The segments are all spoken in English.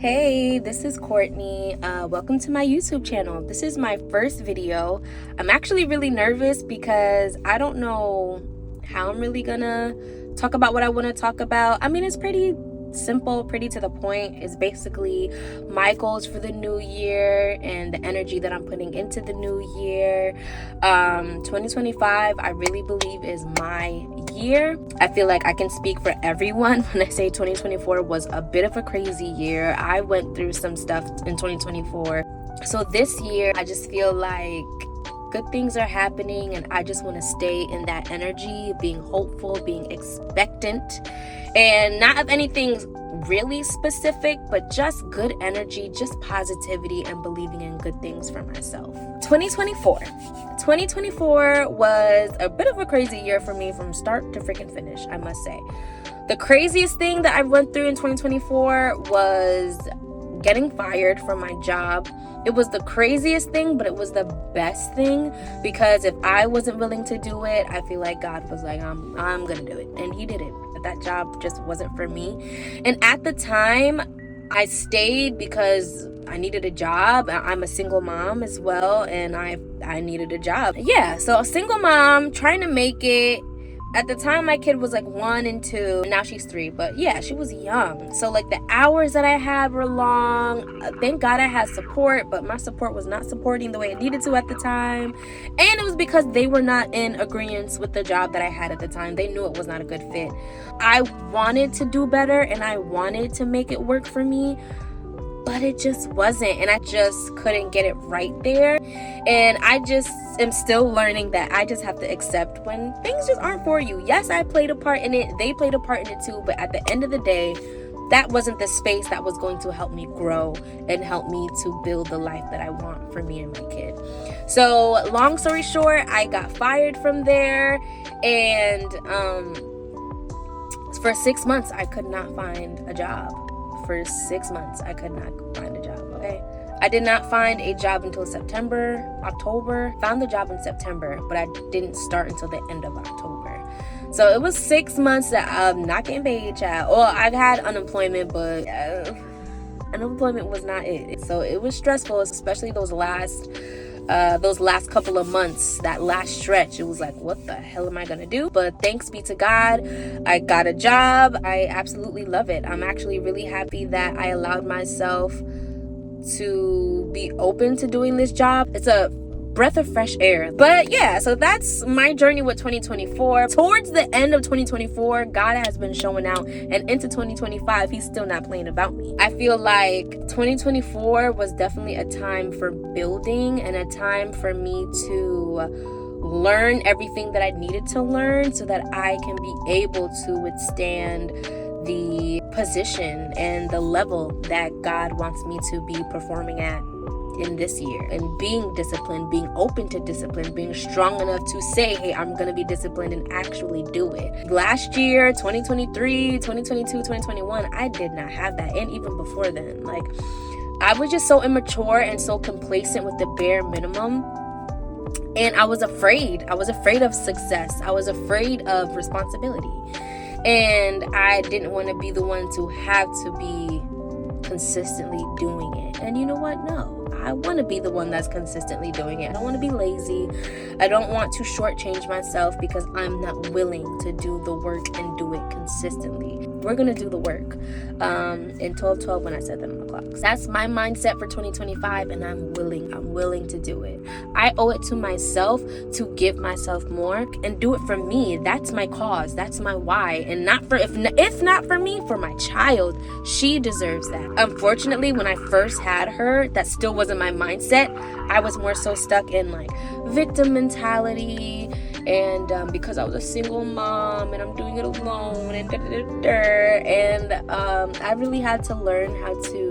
Hey, this is Courtney. Welcome to my YouTube channel. This is my first video. I'm actually really nervous because I don't know how I'm really gonna talk about what I want to talk about. I mean, it's pretty simple, pretty to the point. It's basically my goals for the new year and the energy that I'm putting into the new year. 2025, I really believe, is my year. I feel like I can speak for everyone when I say 2024 was a bit of a crazy year. I went through some stuff in 2024. So this year, I just feel like good things are happening, and I just want to stay in that energy, being hopeful, being expectant, and not of anything really specific, but just good energy, just positivity, and believing in good things for myself. 2024 was a bit of a crazy year for me from start to freaking finish, I must say. The craziest thing that I went through in 2024 was getting fired from my job. It was the craziest thing, but it was the best thing, because if I wasn't willing to do it, I feel like God was like, I'm gonna do it, and he did it. But that job just wasn't for me. And at the time, I stayed because I needed a job. I'm a single mom as well, and I needed a job. Yeah, so a single mom trying to make it. At the time, my kid was like 1 and 2. Now she's 3. But yeah, she was young. So like the hours that I had were long. Thank God I had support, but my support was not supporting the way it needed to at the time. And it was because they were not in agreement with the job that I had at the time. They knew it was not a good fit. I wanted to do better, and I wanted to make it work for me, but it just wasn't, and I just couldn't get it right there. And I just am still learning that I just have to accept when things just aren't for you. Yes, I played a part in it, they played a part in it too, but at the end of the day, that wasn't the space that was going to help me grow and help me to build the life that I want for me and my kid. So long story short, I got fired from there, and for 6 months I could not find a job. For 6 months, I could not find a job, okay? I did not find a job until October. Found the job in September, but I didn't start until the end of October. So it was 6 months that I'm not getting paid, child. Well, I've had unemployment, but unemployment was not it. So it was stressful, especially those last couple of months, that last stretch. It was like, what the hell am I gonna do? But thanks be to God, I got a job. I absolutely love it. I'm actually really happy that I allowed myself to be open to doing this job. It's a breath of fresh air. But yeah, so that's my journey with 2024. Towards the end of 2024, God has been showing out, and into 2025, he's still not playing about me. I feel like 2024 was definitely a time for building, and a time for me to learn everything that I needed to learn so that I can be able to withstand the position and the level that God wants me to be performing at in this year. And being disciplined, being open to discipline, being strong enough to say, hey, I'm gonna be disciplined, and actually do it. Last year, 2023, 2022, 2021, I did not have that. And even before then, like, I was just so immature and so complacent with the bare minimum. And I was afraid of success. I was afraid of responsibility. And I didn't want to be the one to have to be consistently doing it. And you know what? No, I want to be the one that's consistently doing it. I don't want to be lazy. I don't want to shortchange myself because I'm not willing to do the work and do it consistently. We're going to do the work. In 12/12 when I set them on the clocks. That's my mindset for 2025, and I'm willing to do it. I owe it to myself to give myself more and do it for me. That's my cause. That's my why. And not for, if not for me, for my child. She deserves that. Unfortunately, when I first had her, that still wasn't my mindset. I was more so stuck in like victim mentality, and because I was a single mom and I'm doing it alone, and I really had to learn how to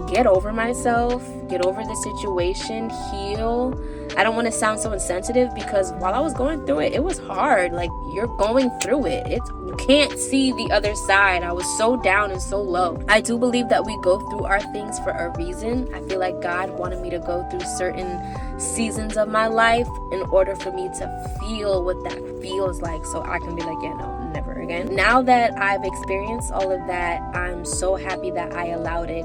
get over myself, get over the situation, heal. I don't want to sound so insensitive, because while I was going through it, it was hard. Like, you're going through it. You can't see the other side. I was so down and so low. I do believe that we go through our things for a reason. I feel like God wanted me to go through certain seasons of my life in order for me to feel what that feels like, so I can be like, yeah, no, never again. again. Now that I've experienced all of that, I'm so happy that I allowed it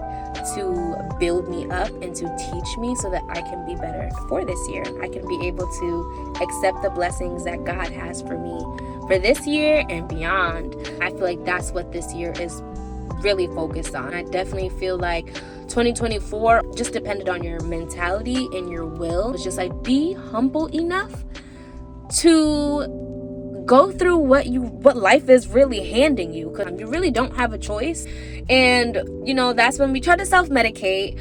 to build me up and to teach me so that I can be better for this year. I can be able to accept the blessings that God has for me for this year and beyond. I feel like that's what this year is really focused on. I definitely feel like 2024 just depended on your mentality and your will. It's just like, be humble enough to go through what life is really handing you, because you really don't have a choice. And that's when we try to self-medicate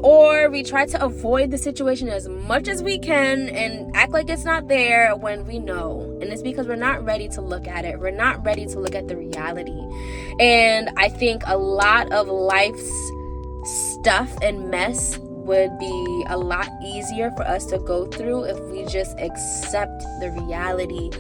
or we try to avoid the situation as much as we can and act like it's not there when we know. And it's because we're not ready to look at it. We're not ready to look at the reality. And I think a lot of life's stuff and mess would be a lot easier for us to go through if we just accept the reality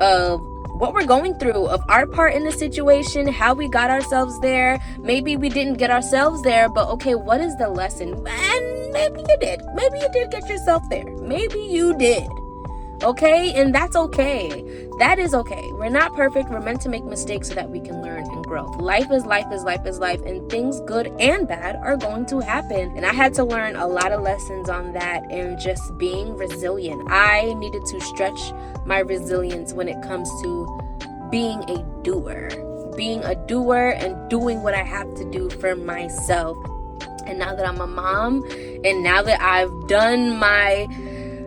of what we're going through, of our part in the situation, how we got ourselves there. Maybe we didn't get ourselves there, but okay, what is the lesson? And maybe you did. Maybe you did get yourself there. Maybe you did. Okay? And that's okay. That is okay. We're not perfect. We're meant to make mistakes so that we can learn and grow. Life is life is life is life, and things good and bad are going to happen. And I had to learn a lot of lessons on that and just being resilient. I needed to stretch my resilience when it comes to being a doer. Being a doer and doing what I have to do for myself. And now that I'm a mom, and now that I've done my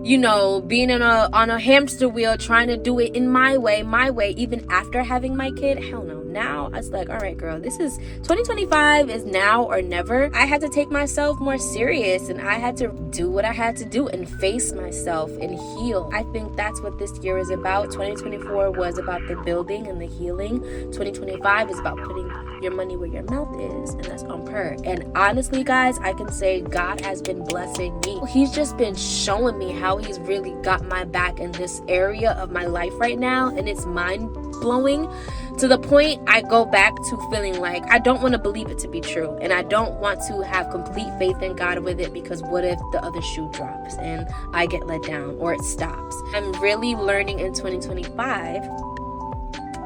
being on a hamster wheel, trying to do it in my way, even after having my kid, hell no. Now it's like, all right, girl, this is 2025 is now or never. I had to take myself more serious, and I had to do what I had to do and face myself and heal. I think that's what this year is about. 2024 was about the building and the healing. 2025 is about putting your money where your mouth is, and that's on her. And honestly, guys, I can say God has been blessing me. He's just been showing me how he's really got my back in this area of my life right now, and it's mind-blowing to the point I go back to feeling like I don't want to believe it to be true, and I don't want to have complete faith in God with it, because what if the other shoe drops and I get let down or it stops? I'm really learning in 2025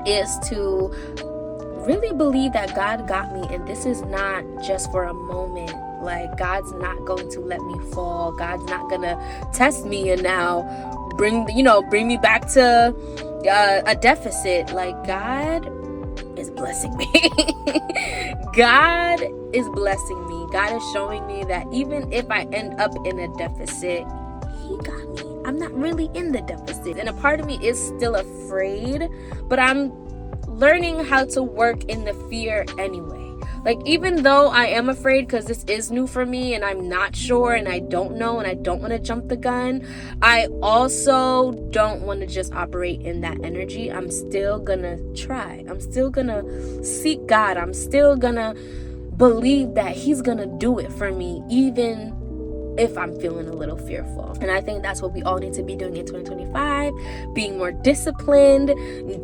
is to really believe that God got me, and this is not just for a moment. Like, God's not going to let me fall. God's not gonna test me and now bring me back to a deficit. Like, God is blessing me. God is blessing me. God is showing me that even if I end up in a deficit, he got me. I'm not really in the deficit. And a part of me is still afraid, but I'm learning how to work in the fear anyway. Like, even though I am afraid because this is new for me and I'm not sure and I don't know and I don't want to jump the gun, I also don't want to just operate in that energy. I'm still gonna try. I'm still gonna seek God. I'm still gonna believe that he's gonna do it for me, even if I'm feeling a little fearful. And I think that's what we all need to be doing in 2025, being more disciplined,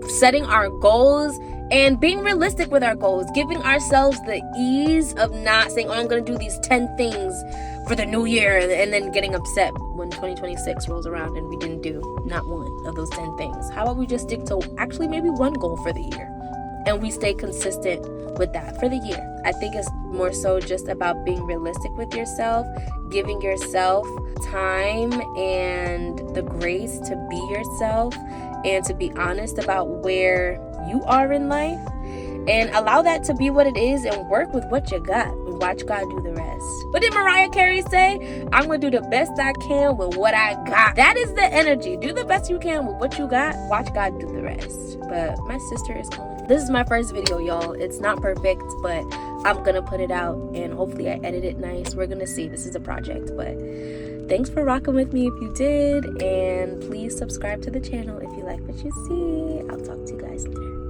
setting our goals, and being realistic with our goals, giving ourselves the ease of not saying, oh, I'm going to do these 10 things for the new year, and then getting upset when 2026 rolls around and we didn't do not one of those 10 things. How about we just stick to actually maybe one goal for the year, and we stay consistent with that for the year? I think it's more so just about being realistic with yourself, giving yourself time and the grace to be yourself and to be honest about where you are in life, and allow that to be what it is and work with what you got and watch God do the rest. What did Mariah Carey say? I'm gonna do the best I can with what I got. That is the energy. Do the best you can with what you got. Watch God do the rest. But my sister is calling. This is my first video, y'all. It's not perfect, but I'm gonna put it out and hopefully I edit it nice. We're gonna see. This is a project, but thanks for rocking with me if you did, and please subscribe to the channel if you like what you see. I'll talk to you guys later.